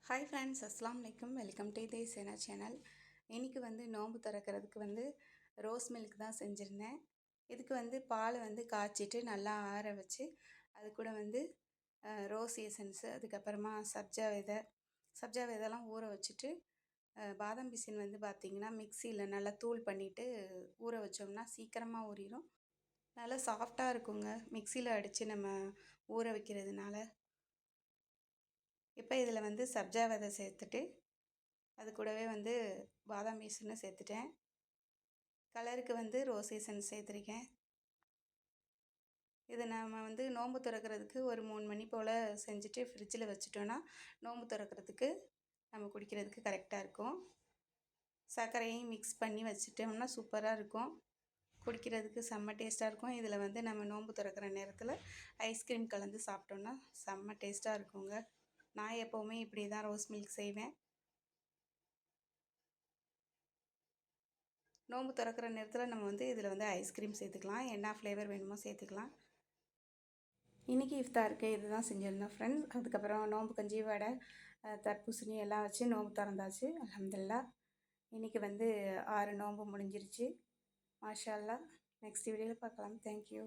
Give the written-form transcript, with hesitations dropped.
Hi friends, அஸ்ஸலாமு அலைக்கும். Welcome to இதே சேனா சேனல். இன்றைக்கி நோன்பு திறக்கிறதுக்கு ரோஸ் மில்க் தான் செஞ்சுருந்தேன். இதுக்கு பால் காய்ச்சிட்டு நல்லா ஆற வச்சு அது கூட ரோஸ் எசன்ஸு, அதுக்கப்புறமா சப்ஜா விதைலாம் ஊற வச்சுட்டு பாதாம் பிசின் பார்த்திங்கன்னா மிக்சியில் நல்லா தூள் பண்ணிவிட்டு ஊற வச்சோம்னா சீக்கிரமாக ஊறிடும். நல்லா சாஃப்டாக இருக்குங்க மிக்சியில் அடித்து நம்ம ஊற வைக்கிறதுனால. இப்போ இதில் சப்ஜா விதை சேர்த்துட்டு அது கூடவே பாதாம் பீஸுன்னு சேர்த்துட்டேன். கலருக்கு ரோஸ் எசன்ஸ் சேர்த்துருக்கேன். இதை நம்ம நோன்பு திறக்கிறதுக்கு ஒரு 3 மணி போல் செஞ்சுட்டு ஃப்ரிட்ஜில் வச்சுட்டோன்னா நோன்பு திறக்கிறதுக்கு நம்ம குடிக்கிறதுக்கு கரெக்டாக இருக்கும். சர்க்கரையும் மிக்ஸ் பண்ணி வச்சுட்டோம்னா சூப்பராக இருக்கும், குடிக்கிறதுக்கு செம்ம டேஸ்ட்டாக இருக்கும். இதில் நம்ம நோன்பு திறக்கிற நேரத்தில் ஐஸ்கிரீம் கலந்து சாப்பிட்டோன்னா செம்ம டேஸ்ட்டாக இருக்குங்க. நான் எப்போவுமே இப்படி தான் ரோஸ் மில்க் செய்வேன். நோன்பு திறக்கிற நேரத்தில் நம்ம இதில் ஐஸ்கிரீம் சேர்த்துக்கலாம், என்ன ஃப்ளேவர் வேணுமோ சேர்த்துக்கலாம். இன்றைக்கி இஃப்தாருக்கு இது தான் செஞ்சுருந்தோம் ஃப்ரெண்ட்ஸ். அதுக்கப்புறம் நோன்பு கஞ்சி, வடை, தர்பூசணி எல்லாம் வச்சு நோன்பு திறந்தாச்சு. அல்ஹம்துலில்லாஹ். இன்றைக்கி 6 நோன்பு முடிஞ்சிருச்சு. மாஷா அல்லாஹ். நெக்ஸ்ட் வீடியோவில் பார்க்கலாம். தேங்க்யூ.